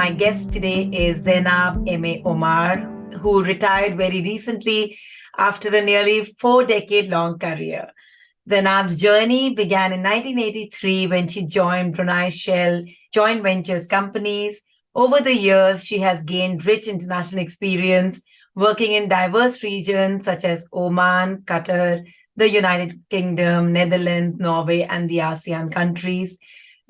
My guest today is Zainab M.A. Omar, who retired very recently after a nearly 4 decade long career. Zainab's journey began in 1983 when she joined Brunei Shell joint ventures companies. Over the years, she has gained rich international experience working in diverse regions such as Oman, Qatar, the United Kingdom, Netherlands, Norway, and the ASEAN countries.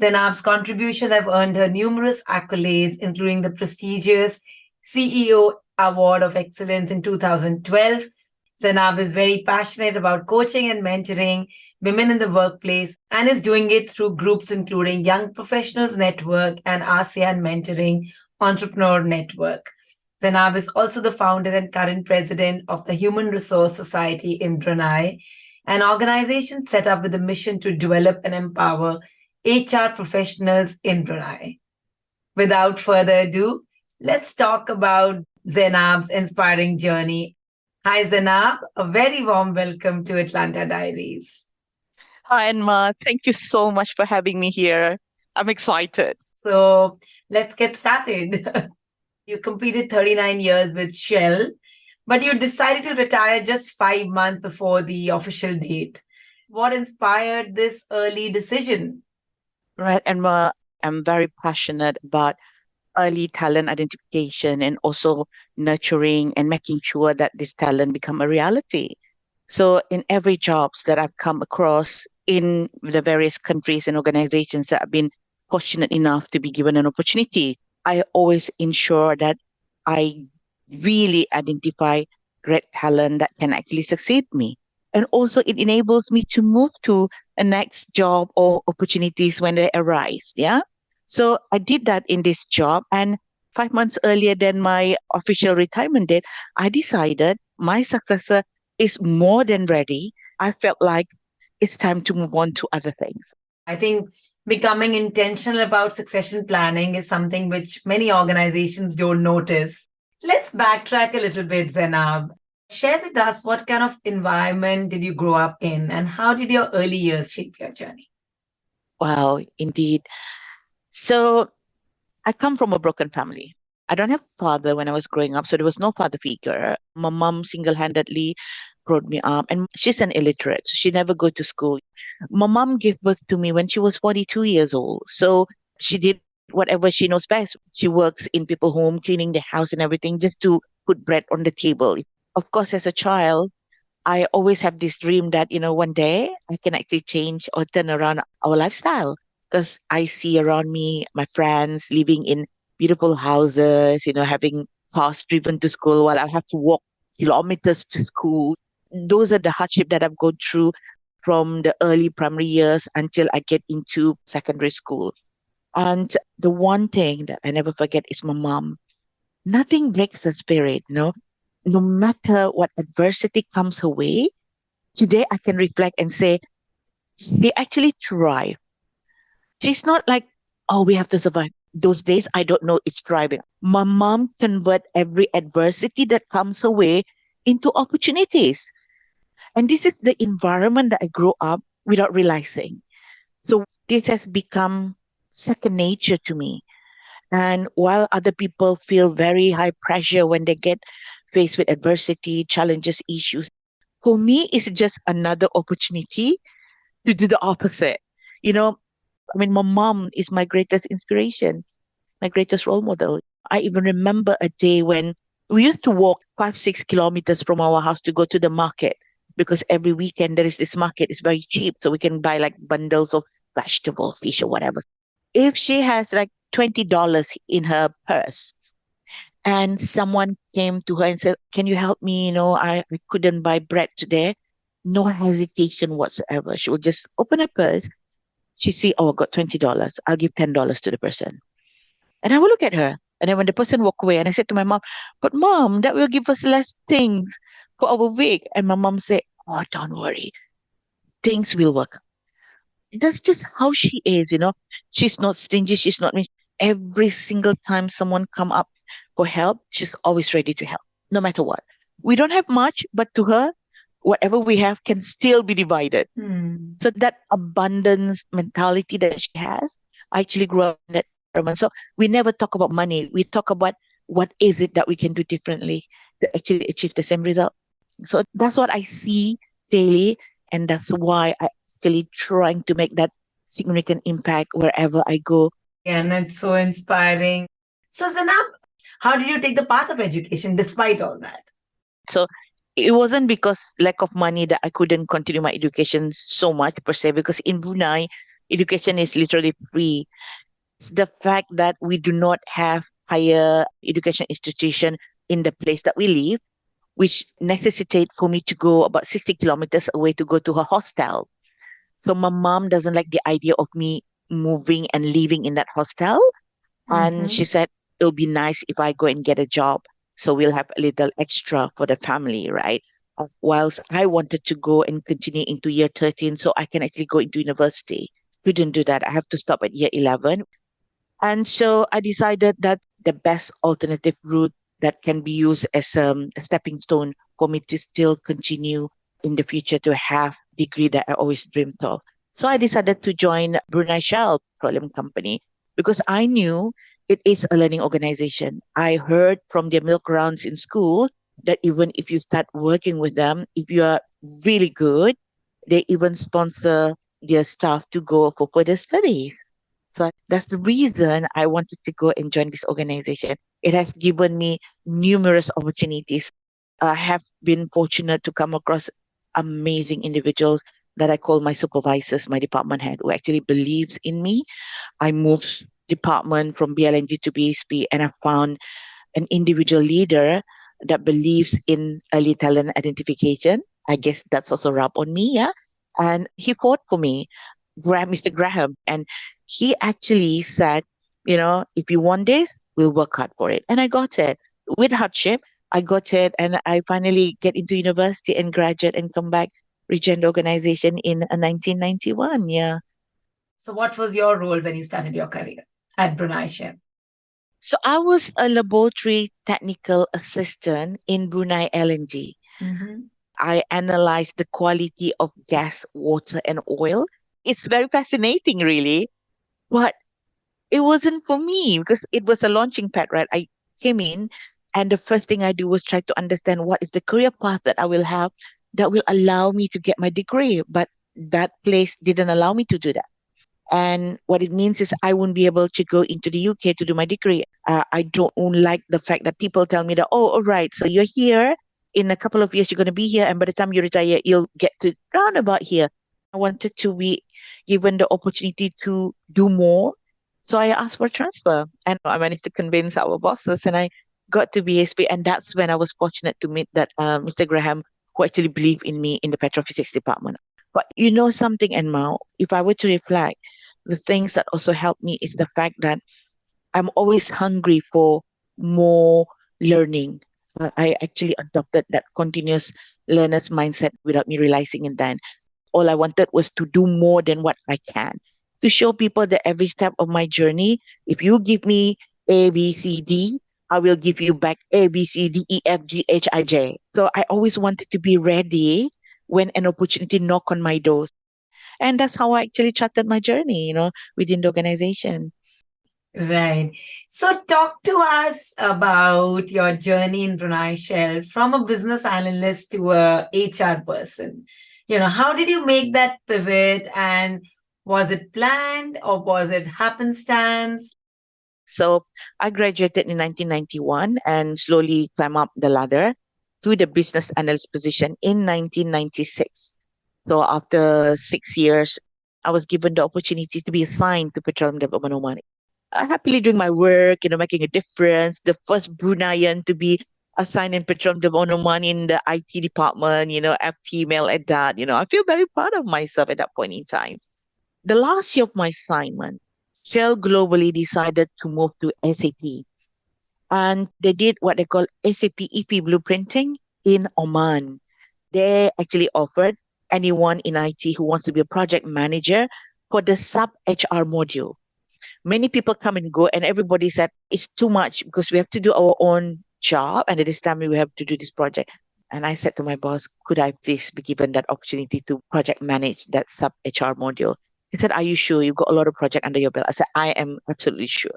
Zainab's contributions have earned her numerous accolades, including the prestigious CEO Award of Excellence in 2012. Zainab is very passionate about coaching and mentoring women in the workplace and is doing it through groups including Young Professionals Network and ASEAN Mentoring Entrepreneur Network. Zainab is also the founder and current president of the Human Resource Society in Brunei, an organization set up with a mission to develop and empower HR professionals in Brunei. Without further ado, let's talk about Zainab's inspiring journey. Hi, Zainab. A very warm welcome to Atlanta Diaries. Hi, Enma. Thank you so much for having me here. I'm excited. So let's get started. You completed 39 years with Shell, but you decided to retire just 5 months before the official date. What inspired this early decision? Right, Enma, I'm very passionate about early talent identification and also nurturing and making sure that this talent become a reality. So in every jobs that I've come across in the various countries and organizations that I've been fortunate enough to be given an opportunity, I always ensure that I really identify great talent that can actually succeed me. And also it enables me to move to a next job or opportunities when they arise. Yeah. So I did that in this job. And 5 months earlier than my official retirement date, I decided my successor is more than ready. I felt like it's time to move on to other things. I think becoming intentional about succession planning is something which many organizations don't notice. Let's backtrack a little bit, Zainab. Share with us what kind of environment did you grow up in and how did your early years shape your journey? Wow, indeed. So I come from a broken family. I don't have a father when I was growing up, so there was no father figure. My mom single-handedly brought me up, and she's an illiterate, so she never go to school. My mom gave birth to me when she was 42 years old, so she did whatever she knows best. She works in people home, cleaning the house and everything, just to put bread on the table. Of course, as a child, I always have this dream that, one day I can actually change or turn around our lifestyle because I see around me my friends living in beautiful houses, having cars driven to school while I have to walk kilometers to school. Those are the hardship that I've gone through from the early primary years until I get into secondary school. And the one thing that I never forget is my mom. Nothing breaks her spirit, no matter what adversity comes her way. Today I can reflect and say they actually thrive. She's not like, oh, we have to survive. Those days I don't know it's thriving. My mom convert every adversity that comes her way into opportunities. And this is the environment that I grew up without realizing. So this has become second nature to me. And while other people feel very high pressure when they get faced with adversity, challenges, issues, for me, it's just another opportunity to do the opposite. You know, my mom is my greatest inspiration, my greatest role model. I even remember a day when we used to walk 5, 6 kilometers from our house to go to the market because every weekend there is this market. It's very cheap. So we can buy like bundles of vegetable, fish, or whatever. If she has like $20 in her purse and someone came to her and said, can you help me? I couldn't buy bread today. No hesitation whatsoever. She would just open her purse. She see, oh, I got $20. I'll give $10 to the person. And I will look at her. And then when the person walk away, and I said to my mom, but mom, that will give us less things for our week. And my mom said, oh, don't worry. Things will work. That's just how she is. She's not stingy. She's not. Every single time someone come up for help, she's always ready to help, no matter what. We don't have much, but to her, whatever we have can still be divided. So that abundance mentality that she has, I actually grew up in that So we never talk about money. We talk about what is it that we can do differently to actually achieve the same result. So that's what I see daily, and that's why I actually trying to make that significant impact wherever I go. And it's so inspiring. So, Zainab, how did you take the path of education despite all that? So it wasn't because lack of money that I couldn't continue my education so much per se, because in Brunei, education is literally free. It's the fact that we do not have higher education institution in the place that we live, which necessitate for me to go about 60 kilometers away to go to her hostel. So my mom doesn't like the idea of me moving and living in that hostel. And she Mm-hmm. said, it'll be nice if I go and get a job. So we'll have a little extra for the family, right? Whilst I wanted to go and continue into year 13 so I can actually go into university. Couldn't do that. I have to stop at year 11. And so I decided that the best alternative route that can be used as a stepping stone for me to still continue in the future to have degree that I always dreamed of. So I decided to join Brunei Shell Petroleum Company because I knew it is a learning organization. I heard from their milk rounds in school that even if you start working with them, if you are really good, they even sponsor their staff to go for further studies. So that's the reason I wanted to go and join this organization. It has given me numerous opportunities. I have been fortunate to come across amazing individuals that I call my supervisors, my department head, who actually believes in me. I moved department from BLNG to BSP, and I found an individual leader that believes in early talent identification. I guess that's also rub on me, yeah. And he fought for me, Mr. Graham, and he actually said, if you want this, we'll work hard for it. And I got it with hardship. I got it, and I finally get into university and graduate and come back, rejoin the organization in 1991. Yeah. So, what was your role when you started your career at Brunei Shell? So I was a laboratory technical assistant in Brunei LNG. Mm-hmm. I analyzed the quality of gas, water, and oil. It's very fascinating, really, but it wasn't for me because it was a launching pad, right? I came in, and the first thing I do was try to understand what is the career path that I will have that will allow me to get my degree. But that place didn't allow me to do that. And what it means is I won't be able to go into the UK to do my degree. I don't like the fact that people tell me that, oh, all right, so you're here. In a couple of years, you're going to be here. And by the time you retire, you'll get to round about here. I wanted to be given the opportunity to do more. So I asked for transfer, and I managed to convince our bosses, and I got to BSP. And that's when I was fortunate to meet that Mr. Graham, who actually believed in me in the petrophysics department. But you know something, Enmao, if I were to reflect, the things that also help me is the fact that I'm always hungry for more learning. I actually adopted that continuous learner's mindset without me realizing it then. All I wanted was to do more than what I can. To show people that every step of my journey, if you give me A, B, C, D, I will give you back A, B, C, D, E, F, G, H, I, J. So I always wanted to be ready when an opportunity knock on my door. And that's how I actually charted my journey, within the organization. Right. So, talk to us about your journey in Brunei Shell from a business analyst to a HR person. How did you make that pivot, and was it planned or was it happenstance? So I graduated in 1991 and slowly climbed up the ladder to the business analyst position in 1996. So after 6 years, I was given the opportunity to be assigned to Petroleum Development Oman. Happily doing my work, making a difference. The first Bruneian to be assigned in Petroleum Development Oman in the IT department, a female at that. I feel very proud of myself at that point in time. The last year of my assignment, Shell globally decided to move to SAP, and they did what they call SAP EP blueprinting in Oman. They actually offered anyone in IT who wants to be a project manager for the sub HR module. Many people come and go, and everybody said it's too much because we have to do our own job, and at this time we have to do this project. And I said to my boss, could I please be given that opportunity to project manage that sub HR module? He said, are you sure? You've got a lot of project under your belt. I said, I am absolutely sure.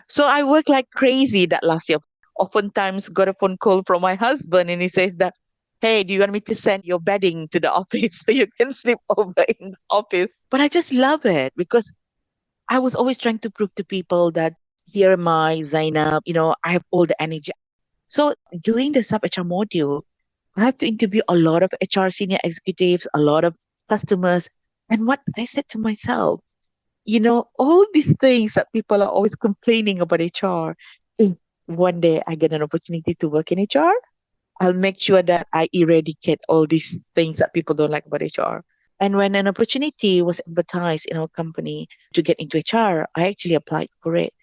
So I worked like crazy that last year. Oftentimes got a phone call from my husband and he says that, hey, do you want me to send your bedding to the office so you can sleep over in the office? But I just love it because I was always trying to prove to people that here am I, Zainab, I have all the energy. So doing the sub HR module, I have to interview a lot of HR senior executives, a lot of customers. And what I said to myself, all these things that people are always complaining about HR, if one day I get an opportunity to work in HR, I'll make sure that I eradicate all these things that people don't like about HR. And when an opportunity was advertised in our company to get into HR, I actually applied for it.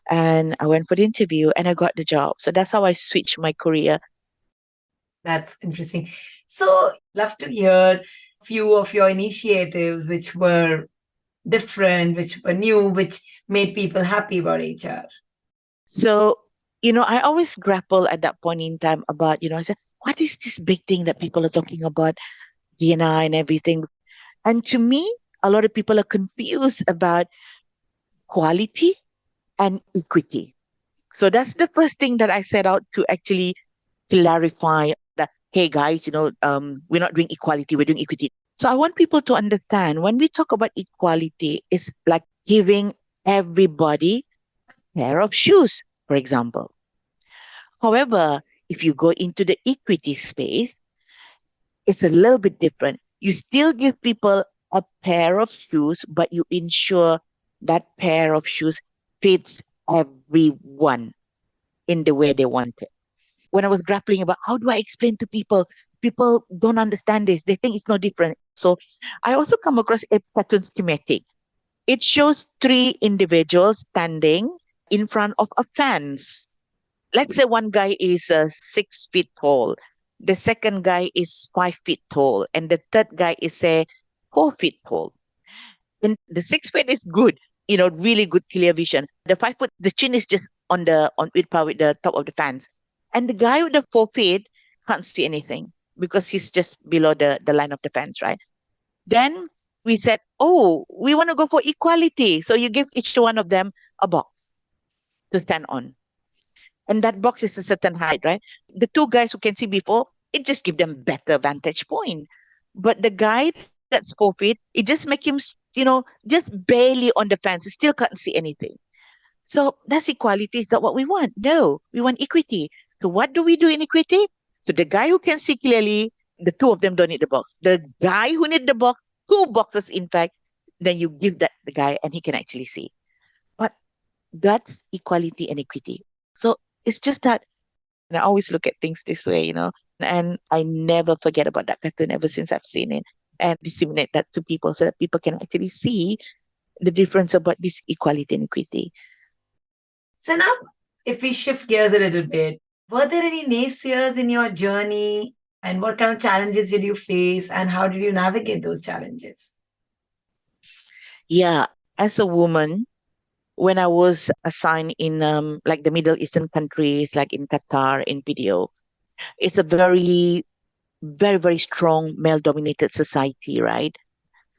And I went for the interview and I got the job. So that's how I switched my career. That's interesting. So, love to hear a few of your initiatives which were different, which were new, which made people happy about HR. So, I always grapple at that point in time about, I said, what is this big thing that people are talking about, D&I and everything? And to me, a lot of people are confused about quality and equity. So that's the first thing that I set out to actually clarify that, hey guys, we're not doing equality, we're doing equity. So I want people to understand when we talk about equality, it's like giving everybody a pair of shoes, for example. However, if you go into the equity space, it's a little bit different. You still give people a pair of shoes, but you ensure that pair of shoes fits everyone in the way they want it. When I was grappling about how do I explain to people, people don't understand this. They think it's no different. So I also come across a pattern schematic. It shows three individuals standing in front of a fence. Let's say one guy is 6 feet tall, the second guy is 5 feet tall, and the third guy is 4 feet tall. And the 6 feet is good, really good clear vision. The 5 foot, the chin is just on with par with the top of the fence, and the guy with the 4 feet can't see anything because he's just below the line of the fence, right? Then we said, oh, we want to go for equality, so you give each one of them a box to stand on. And that box is a certain height, right? The two guys who can see before, it just give them better vantage point. But the guy that's 4 feet, it just make him, just barely on the fence. He still can't see anything. So that's equality. Is that what we want? No, we want equity. So what do we do in equity? So the guy who can see clearly, the two of them don't need the box. The guy who need the box, two boxes in fact, then you give that the guy and he can actually see. But that's equality and equity. So it's just that, and I always look at things this way, and I never forget about that cartoon ever since I've seen it and disseminate that to people so that people can actually see the difference about this equality and equity. So now, if we shift gears a little bit, were there any naysayers in your journey? And what kind of challenges did you face? And how did you navigate those challenges? Yeah, as a woman, when I was assigned in like the Middle Eastern countries, like in Qatar, in PDO, it's a very, very, very strong male-dominated society, right?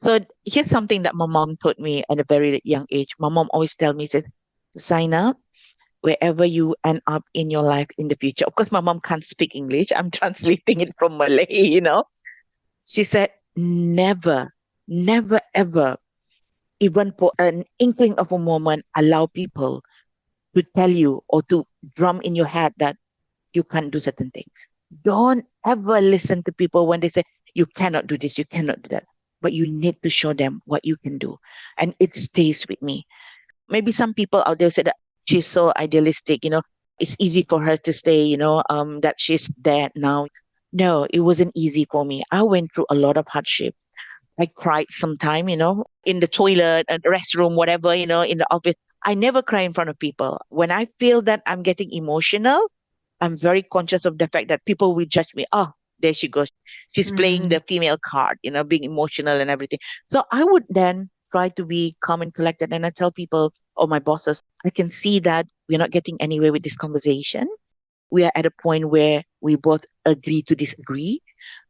So here's something that my mom taught me at a very young age. My mom always tell me, said, Zainab, wherever you end up in your life in the future. Of course, my mom can't speak English. I'm translating it from Malay. She said, never, never, ever, even for an inkling of a moment, allow people to tell you or to drum in your head that you can't do certain things. Don't ever listen to people when they say, you cannot do this, you cannot do that. But you need to show them what you can do. And it stays with me. Maybe some people out there say that she's so idealistic, it's easy for her to stay, that she's there now. No, it wasn't easy for me. I went through a lot of hardship. I cried sometime, in the toilet, and the restroom, whatever, in the office. I never cry in front of people. When I feel that I'm getting emotional, I'm very conscious of the fact that people will judge me. Oh, there she goes. She's playing the female card, being emotional and everything. So I would then try to be calm and collected. And I tell people or my bosses, I can see that we're not getting anywhere with this conversation. We are at a point where we both agree to disagree.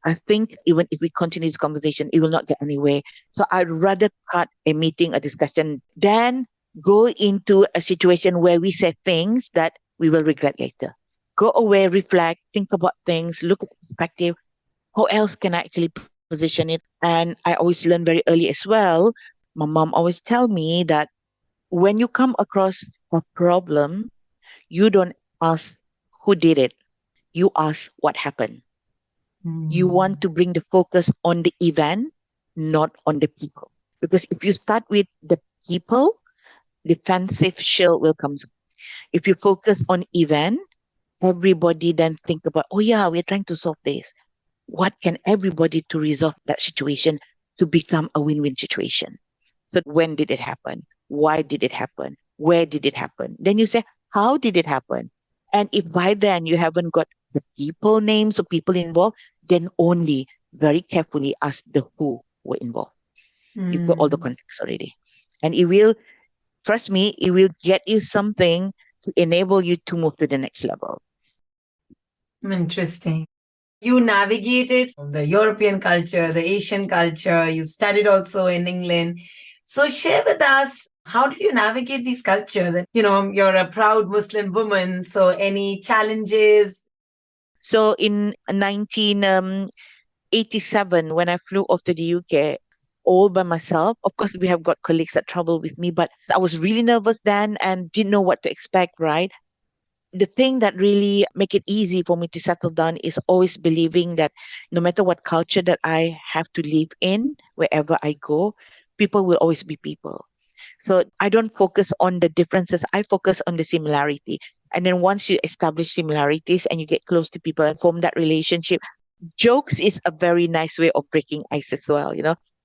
I think even if we continue this conversation, it will not get anywhere. So I'd rather cut a meeting, a discussion, than go into a situation where we say things that we will regret later. Go away, reflect, think about things, look at the perspective. How else can I actually position it? And I always learn very early as well. My mom always tell me that when you come across a problem, you don't ask who did it. You ask what happened. You want to bring the focus on the event, not on the people. Because if you start with the people, defensive shield will come. If you focus on event, everybody then think about, oh yeah, we're trying to solve this. What can everybody to resolve that situation to become a win-win situation? So when did it happen? Why did it happen? Where did it happen? Then you say, how did it happen? And if by then you haven't got the people names of people involved, then only very carefully ask the who were involved. You've got all the context already. And it will, trust me, it will get you something to enable you to move to the next level. Interesting. You navigated the European culture, the Asian culture. You studied also in England. So share with us, how did you navigate these cultures? That you're a proud Muslim woman. So any challenges? So in 1987, when I flew off to the UK, all by myself. Of course, we have got colleagues that travel with me, but I was really nervous then and didn't know what to expect, right? The thing that really make it easy for me to settle down is always believing that no matter what culture that I have to live in, wherever I go, people will always be people. So I don't focus on the differences. I focus on the similarity. And then once you establish similarities and you get close to people and form that relationship, jokes is a very nice way of breaking ice as well,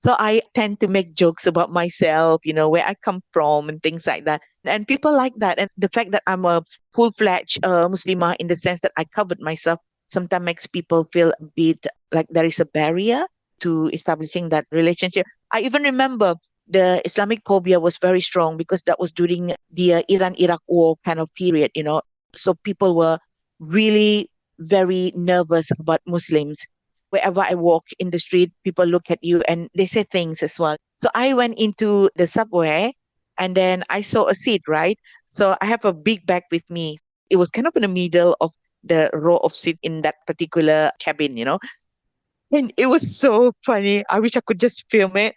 So I tend to make jokes about myself, where I come from and things like that. And people like that. And the fact that I'm a full-fledged Muslimah in the sense that I covered myself sometimes makes people feel a bit like there is a barrier to establishing that relationship. I even remember the Islamic phobia was very strong because that was during the Iran-Iraq war kind of period. So people were really very nervous about Muslims. Wherever I walk in the street, people look at you and they say things as well. So I went into the subway and then I saw a seat, right? So I have a big bag with me. It was kind of in the middle of the row of seat in that particular cabin. And it was so funny. I wish I could just film it.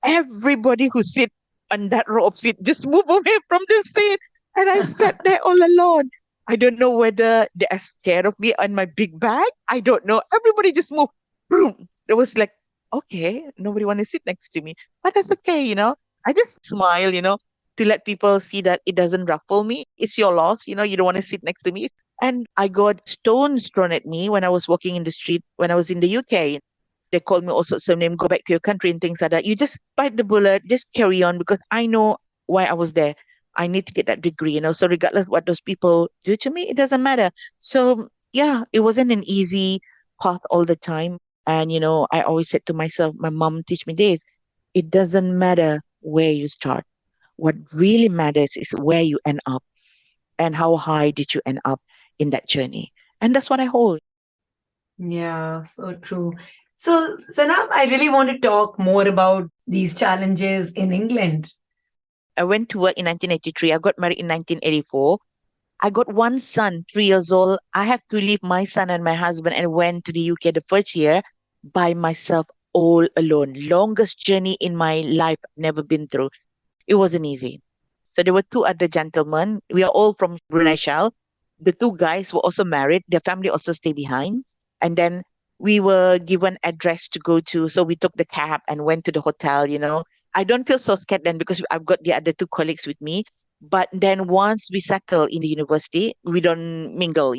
Everybody who sit on that row of seat just move away from the seat. And I sat there all alone. I don't know whether they are scared of me and my big bag. I don't know. Everybody just moved. Boom. It was like, okay, nobody want to sit next to me. But that's okay. I just smile, to let people see that it doesn't ruffle me. It's your loss, you don't want to sit next to me. And I got stones thrown at me when I was walking in the street when I was in the UK. They called me all sorts of names, go back to your country and things like that. You just bite the bullet, just carry on because I know why I was there. I need to get that degree. So regardless of what those people do to me, it doesn't matter. So yeah, it wasn't an easy path all the time. And, I always said to myself, my mom teach me this, it doesn't matter where you start. What really matters is where you end up and how high did you end up in that journey. And that's what I hold. Yeah, so true. So, Zainab, I really want to talk more about these challenges in England. I went to work in 1983. I got married in 1984. I got one son, 3 years old. I have to leave my son and my husband and went to the UK the first year by myself, all alone. Longest journey in my life, never been through. It wasn't easy. So there were two other gentlemen. We are all from Brunei Shell. The two guys were also married. Their family also stayed behind. And then we were given address to go to. So we took the cab and went to the hotel. I don't feel so scared then because I've got the other two colleagues with me. But then once we settle in the university, we don't mingle.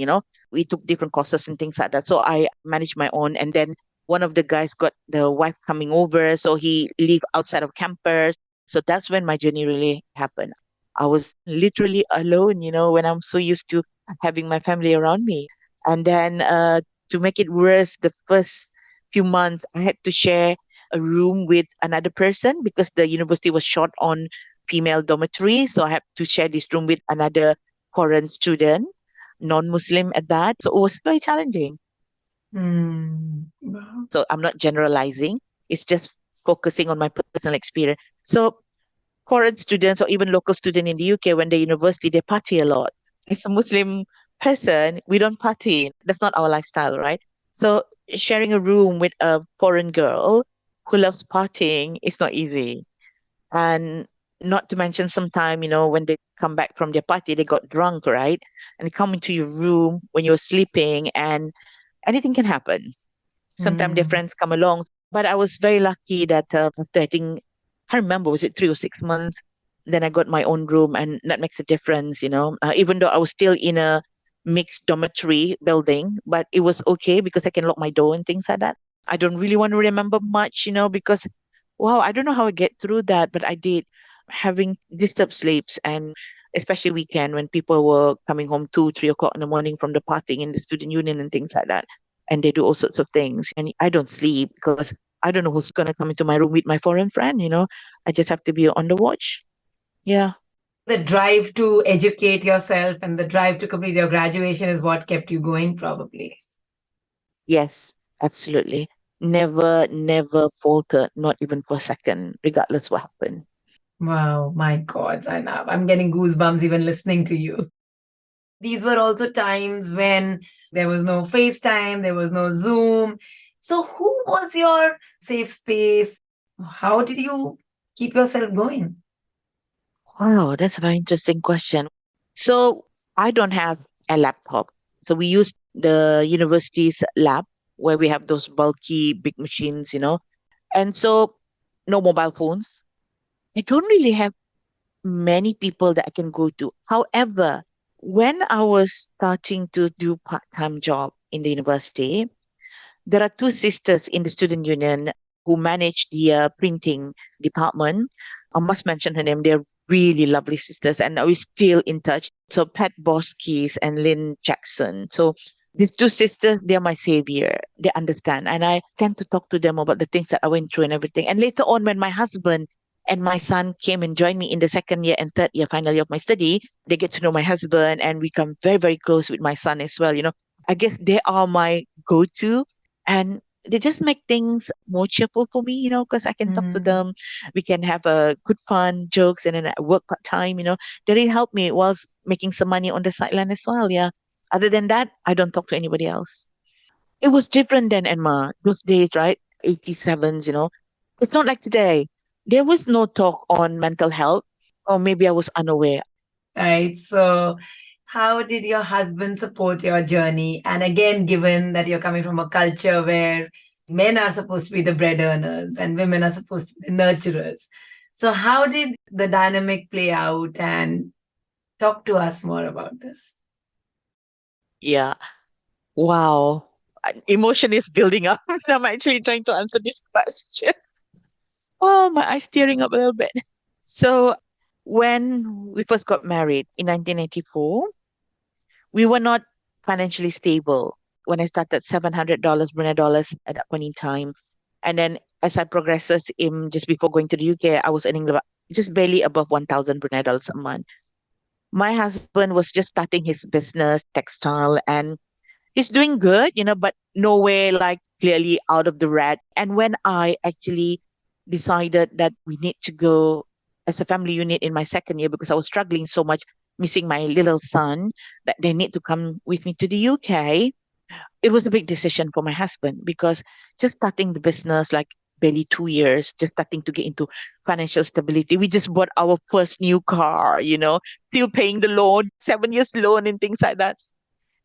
We took different courses and things like that. So I managed my own. And then one of the guys got the wife coming over. So he lived outside of campus. So that's when my journey really happened. I was literally alone, when I'm so used to having my family around me. And then to make it worse, the first few months, I had to share a room with another person because the university was short on female dormitory. So I had to share this room with another foreign student, non-Muslim at that. So it was very challenging. Wow. So I'm not generalizing. It's just focusing on my personal experience. So foreign students or even local students in the UK, when they're university, they party a lot. As a Muslim person, we don't party. That's not our lifestyle, right? So sharing a room with a foreign girl who loves partying is not easy. And not to mention sometime, when they come back from their party, they got drunk, right? And they come into your room when you're sleeping and anything can happen. Sometimes their Mm. friends come along. But I was very lucky that after I think, I remember, was it 3 or 6 months? Then I got my own room, and that makes a difference. Even though I was still in a mixed dormitory building, but it was okay because I can lock my door and things like that. I don't really want to remember much, because, wow, I don't know how I get through that, but I did. Having disturbed sleeps, and especially weekend when people were coming home 2, 3 o'clock in the morning from the partying in the student union and things like that, and they do all sorts of things. And I don't sleep because I don't know who's going to come into my room with my foreign friend. I just have to be on the watch. Yeah. The drive to educate yourself and the drive to complete your graduation is what kept you going, probably. Yes, absolutely. Never, never faltered, not even for a second, regardless what happened. Wow, my God, Zainab, I'm getting goosebumps even listening to you. These were also times when there was no FaceTime, there was no Zoom. So, who was your safe space? How did you keep yourself going? Wow, that's a very interesting question. So I don't have a laptop. So we use the university's lab where we have those bulky big machines. And so no mobile phones. I don't really have many people that I can go to. However, when I was starting to do part-time job in the university, there are two sisters in the student union who manage the printing department. I must mention her name. They're really lovely sisters, and we're still in touch. So Pat Boskis and Lynn Jackson. So these two sisters, they're my savior. They understand, and I tend to talk to them about the things that I went through and everything. And later on, when my husband and my son came and joined me in the second year and third year, final year of my study, they get to know my husband, and we come very, very close with my son as well. I guess they are my go-to, and they just make things more cheerful for me, because I can talk to Mm. them. We can have a good fun jokes, and then I work part time. They really help me whilst making some money on the sideline as well. Yeah. Other than that, I don't talk to anybody else. It was different then, Emma. Those days, right? 87s. It's not like today. There was no talk on mental health, or maybe I was unaware. Right. So, how did your husband support your journey? And again, given that you're coming from a culture where men are supposed to be the bread earners and women are supposed to be the nurturers. So, how did the dynamic play out? And talk to us more about this. Yeah. Wow. Emotion is building up. I'm actually trying to answer this question. Oh, my eyes tearing up a little bit. So, when we first got married in 1994, we were not financially stable. When I started, $700 Brunei dollars at that point in time. And then as I progresses in just before going to the UK, I was earning about just barely above 1,000 Brunei dollars a month. My husband was just starting his business, textile, and he's doing good, but nowhere like clearly out of the red. And when I actually decided that we need to go as a family unit in my second year because I was struggling so much, missing my little son, that they need to come with me to the UK, it was a big decision for my husband because just starting the business like barely 2 years, just starting to get into financial stability. We just bought our first new car, still paying the loan, 7 years loan and things like that.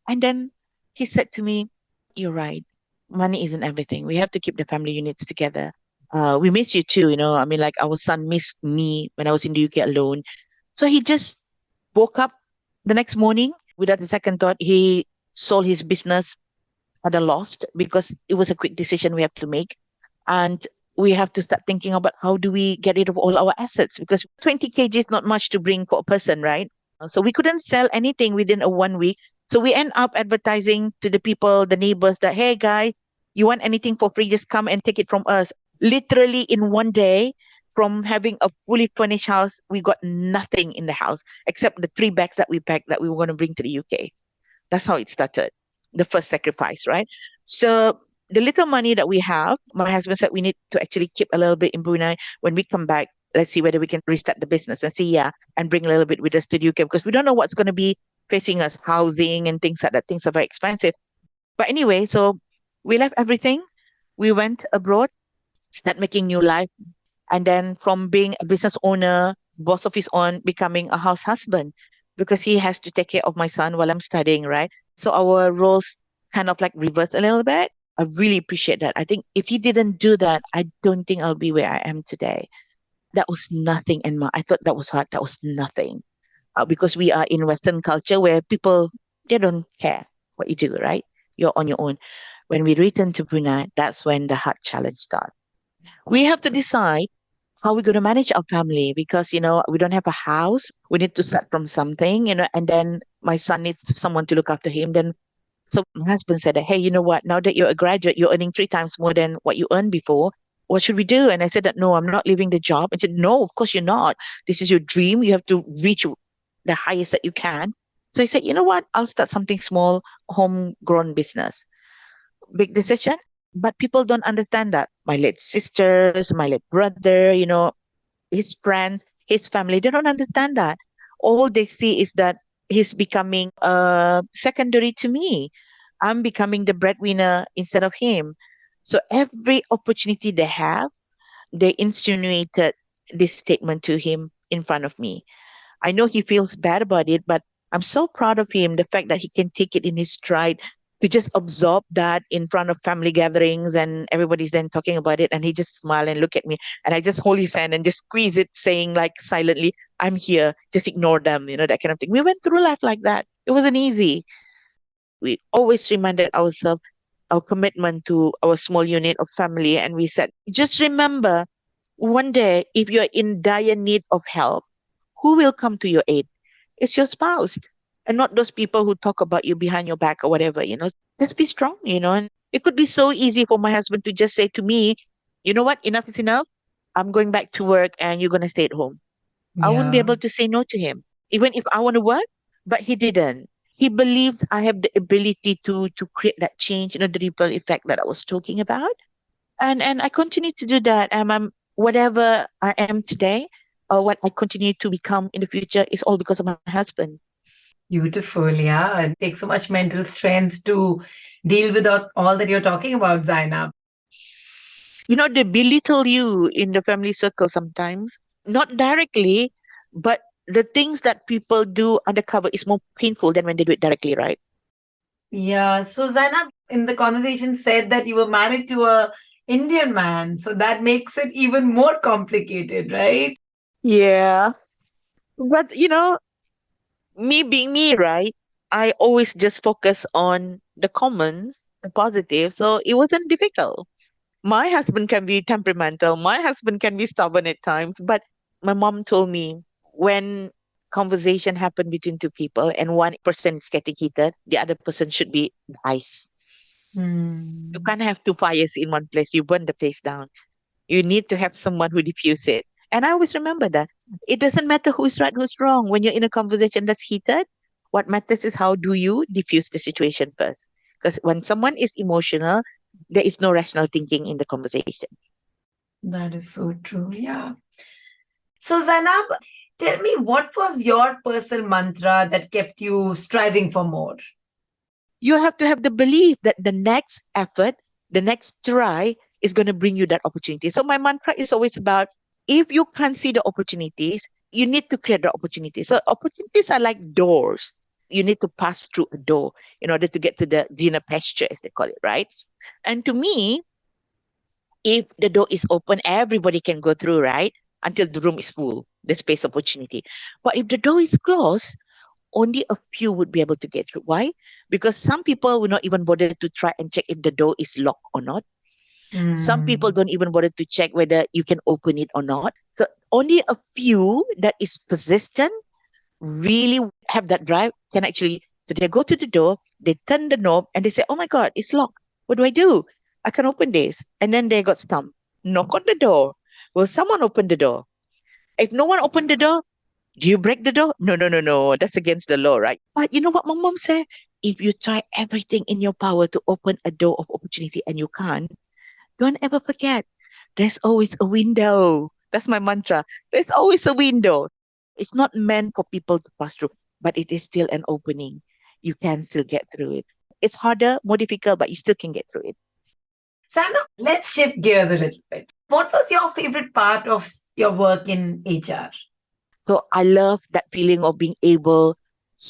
And then he said to me, "You're right. Money isn't everything. We have to keep the family units together. We miss you too. I mean, like our son missed me when I was in the UK alone." So he just woke up the next morning without a second thought. He sold his business at a loss because it was a quick decision we have to make. And we have to start thinking about how do we get rid of all our assets because 20 kg is not much to bring for a person, right? So we couldn't sell anything within a 1 week. So we end up advertising to the people, the neighbors that, hey guys, you want anything for free, just come and take it from us. Literally in one day, from having a fully furnished house, we got nothing in the house except the 3 bags that we packed that we were going to bring to the UK. That's how it started. The first sacrifice, right? So the little money that we have, my husband said we need to actually keep a little bit in Brunei. When we come back, let's see whether we can restart the business and say, yeah, and bring a little bit with us to the UK because we don't know what's going to be facing us, housing and things like that. Things are very expensive. But anyway, so we left everything. We went abroad, start making new life. And then from being a business owner, boss of his own, becoming a house husband because he has to take care of my son while I'm studying, right? So our roles kind of like reverse a little bit. I really appreciate that. I think if he didn't do that, I don't think I'll be where I am today. That was nothing. And I thought that was hard. That was nothing. Because we are in Western culture where people, they don't care what you do, right? You're on your own. When we return to Brunei, that's when the hard challenge starts. We have to decide how we're going to manage our family because we don't have a house, we need to start from something, and then my son needs someone to look after him. Then so my husband said, hey, you know what, now that you're a graduate, you're earning 3 times more than what you earned before. What should we do? And I said that no, I'm not leaving the job. And said, no, of course you're not. This is your dream, you have to reach the highest that you can. So I said, you know what, I'll start something small, homegrown business. Big decision, but people don't understand that. My late sisters, my late brother, his friends, his family, they don't understand that. All they see is that he's becoming secondary to me. I'm becoming the breadwinner instead of him. So every opportunity they have, they insinuated this statement to him in front of me. I know he feels bad about it, but I'm so proud of him. The fact that he can take it in his stride to just absorb that in front of family gatherings and everybody's then talking about it. And he just smile and look at me. And I just hold his hand and just squeeze it, saying like silently, I'm here, just ignore them, that kind of thing. We went through life like that. It wasn't easy. We always reminded ourselves our commitment to our small unit of family. And we said, just remember, one day, if you're in dire need of help, who will come to your aid? It's your spouse and not those people who talk about you behind your back or whatever. Just be strong. And it could be so easy for my husband to just say to me, you know what, enough is enough. I'm going back to work and you're going to stay at home. I wouldn't be Yeah. able to say no to him, even if I want to work, but he didn't. He believes I have the ability to create that change, the ripple effect that I was talking about. And I continue to do that. And I'm whatever I am today or what I continue to become in the future is all because of my husband. Beautiful. Yeah. It takes so much mental strength to deal with all that you're talking about, Zainab. They belittle you in the family circle sometimes, not directly, but the things that people do undercover is more painful than when they do it directly, right? Yeah. So Zainab in the conversation said that you were married to a Indian man. So that makes it even more complicated, right? Yeah. But, me being me, right? I always just focus on the commons, the positive. So it wasn't difficult. My husband can be temperamental. My husband can be stubborn at times. But my mom told me when conversation happen between two people and one person is getting heated, the other person should be ice. You Hmm. can't have two fires in one place. You burn the place down. You need to have someone who diffuse it. And I always remember that. It doesn't matter who's right, who's wrong. When you're in a conversation that's heated, what matters is how do you diffuse the situation first. Because when someone is emotional, there is no rational thinking in the conversation. That is so true. Yeah. So, Zainab, tell me, what was your personal mantra that kept you striving for more? You have to have the belief that the next effort, the next try is going to bring you that opportunity. So my mantra is always about if you can't see the opportunities, you need to create the opportunities. So opportunities are like doors. You need to pass through a door in order to get to the greener pasture, as they call it, right? And to me, if the door is open, everybody can go through, right? Until the room is full, the space opportunity. But if the door is closed, only a few would be able to get through. Why? Because some people will not even bother to try and check if the door is locked or not. Some people Hmm. don't even bother to check whether you can open it or not. So only a few that is persistent, really have that drive, can actually, so they go to the door, they turn the knob and they say, oh my God, it's locked. What do I do? I can open this. And then they got stumped. Knock on the door. Will someone open the door? If no one opened the door, do you break the door? No, no, no, no. That's against the law, right? But you know what my mom said? if you try everything in your power to open a door of opportunity and you can't, don't ever forget there's always a window. That's my mantra. There's always a window. It's not meant for people to pass through, but it is still an opening. You can still get through it. It's harder, more difficult, but you still can get through it. Zainab, let's shift gears a little bit. What was your favorite part of your work in HR? So I love that feeling of being able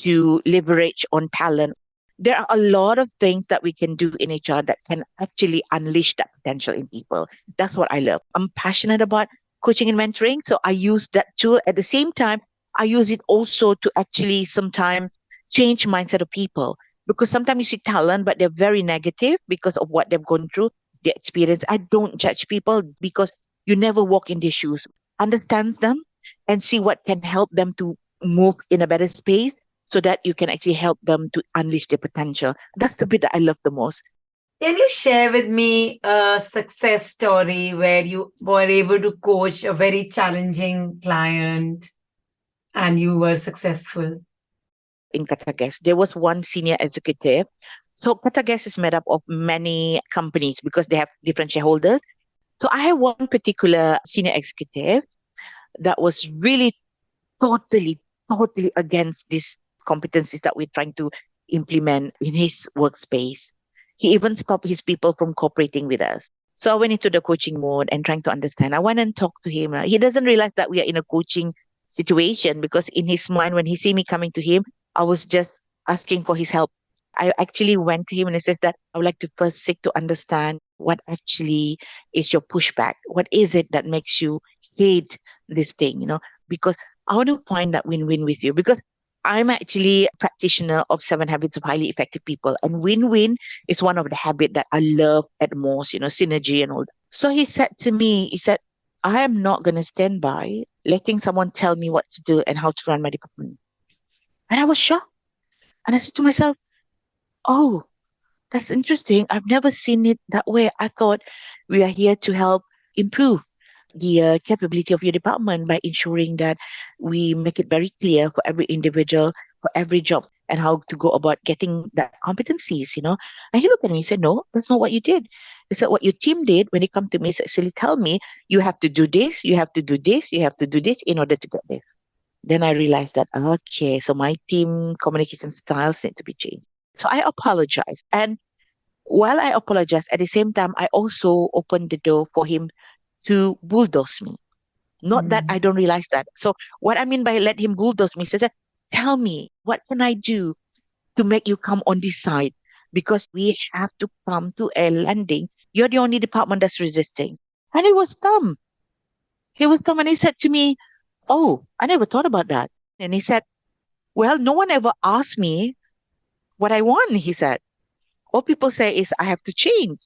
to leverage on talent. There are a lot of things that we can do in HR that can actually unleash that potential in people. That's what I love. I'm passionate about coaching and mentoring. So I use that tool. At the same time, I use it also to actually sometimes change mindset of people. Because sometimes you see talent, but they're very negative because of what they've gone through, their experience. I don't judge people because you never walk in their shoes. Understands them and see what can help them to move in a better space so that you can actually help them to unleash their potential. That's the bit that I love the most. Can you share with me a success story where you were able to coach a very challenging client and you were successful? In Qatar Gas, there was one senior executive. So Qatar Gas is made up of many companies because they have different shareholders. So I have one particular senior executive that was really totally, totally against these competencies that we're trying to implement in his workspace. He even stopped his people from cooperating with us. So I went into the coaching mode and trying to understand. I went and talked to him. He doesn't realize that we are in a coaching situation because in his mind, when he see me coming to him, I was just asking for his help. I actually went to him and I said that I would like to first seek to understand what actually is your pushback. What is it that makes you hate this thing, because I want to find that win-win with you because I'm actually a practitioner of 7 habits of highly effective people. And win-win is one of the habits that I love at most, synergy and all that. So he said to me, he said, I am not going to stand by letting someone tell me what to do and how to run my department. And I was shocked. And I said to myself, oh, that's interesting. I've never seen it that way. I thought we are here to help improve the capability of your department by ensuring that we make it very clear for every individual, for every job, and how to go about getting that competencies. And he looked at me and said, no, that's not what you did. He said, what your team did when it come to me is actually tell me, you have to do this, you have to do this, you have to do this in order to get this. Then I realized that, okay, so my team communication styles need to be changed. So I apologized. And while I apologized, at the same time, I also opened the door for him to bulldoze me. Not that I Mm. don't realize that. So what I mean by let him bulldoze me, says, tell me, what can I do to make you come on this side? Because we have to come to a landing. You're the only department that's resisting. And he was dumb. He was dumb and he said to me, oh, I never thought about that. And he said, well, no one ever asked me what I want, he said. All people say is I have to change.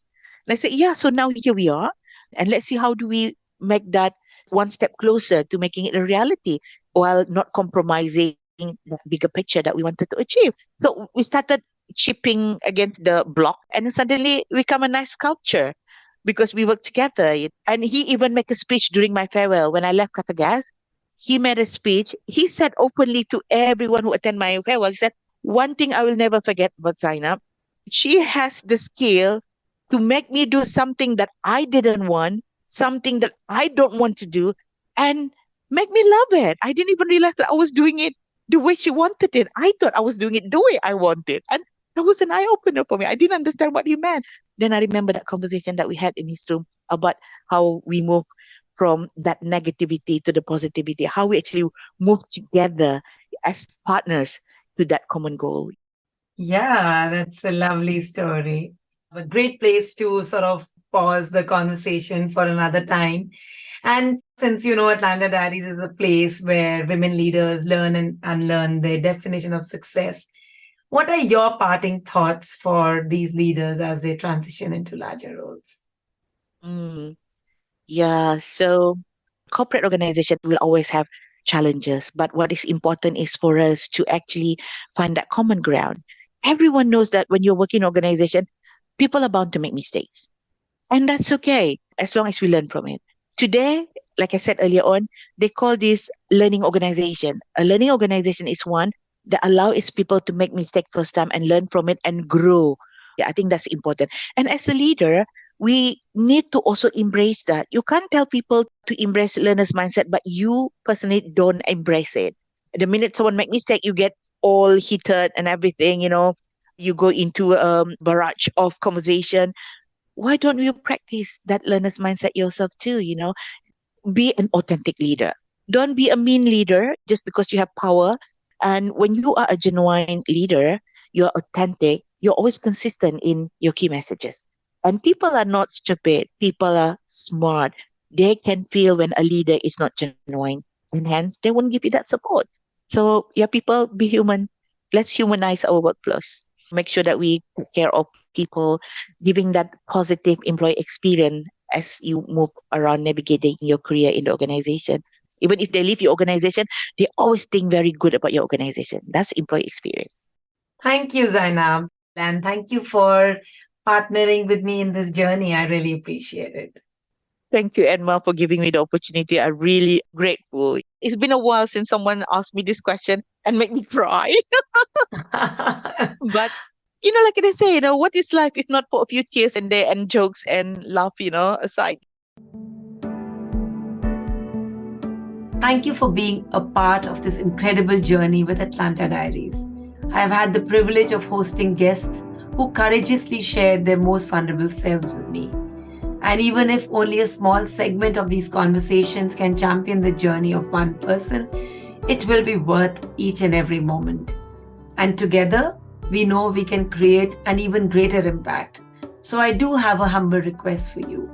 And I said, yeah, so now here we are. And let's see how do we make that one step closer to making it a reality while not compromising the bigger picture that we wanted to achieve. So we started chipping against the block and then suddenly become a nice sculpture because we worked together. And he even made a speech during my farewell when I left Qatar. He made a speech. He said openly to everyone who attended my farewell, he said, one thing I will never forget about Zainab, she has the skill to make me do something that I didn't want, something that I don't want to do, and make me love it. I didn't even realize that I was doing it the way she wanted it. I thought I was doing it the way I wanted. And that was an eye opener for me. I didn't understand what he meant. Then I remember that conversation that we had in his room about how we move from that negativity to the positivity, how we actually move together as partners to that common goal. Yeah, that's a lovely story. A great place to sort of pause the conversation for another time. And since you know Atlanta Diaries is a place where women leaders learn and unlearn their definition of success, what are your parting thoughts for these leaders as they transition into larger roles? Mm, yeah, so corporate organization will always have challenges, but what is important is for us to actually find that common ground. Everyone knows that when you're working in organization, people are bound to make mistakes. And that's okay as long as we learn from it. Today, like I said earlier on, they call this learning organization. A learning organization is one that allow its people to make mistake first time and learn from it and grow. Yeah, I think that's important. And as a leader, we need to also embrace that. You can't tell people to embrace learner's mindset, but you personally don't embrace it. The minute someone make mistake, you get all heated and everything, you go into a barrage of conversation. Why don't you practice that learner's mindset yourself too? Be an authentic leader. Don't be a mean leader just because you have power. And when you are a genuine leader, you're authentic, you're always consistent in your key messages. And people are not stupid, people are smart. They can feel when a leader is not genuine, and hence they won't give you that support. So, yeah, people, be human. Let's humanize our workflows. Make sure that we take care of people, giving that positive employee experience as you move around navigating your career in the organization. Even if they leave your organization, they always think very good about your organization. That's employee experience. Thank you, Zainab. And thank you for partnering with me in this journey. I really appreciate it. Thank you, Emma, for giving me the opportunity. I'm really grateful. It's been a while since someone asked me this question and make me cry. But like they say, what is life if not for a few tears and jokes and laugh, aside. Thank you for being a part of this incredible journey with Atlanta Diaries. I have had the privilege of hosting guests who courageously shared their most vulnerable selves with me. And even if only a small segment of these conversations can champion the journey of one person, it will be worth each and every moment. And together, we know we can create an even greater impact. So I do have a humble request for you.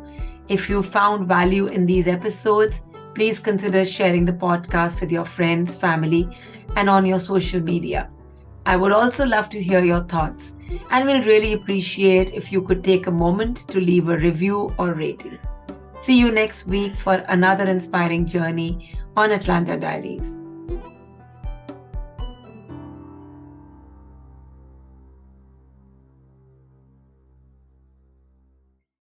If you found value in these episodes, please consider sharing the podcast with your friends, family, and on your social media. I would also love to hear your thoughts and will really appreciate if you could take a moment to leave a review or rating. See you next week for another inspiring journey on Atlanta Diaries.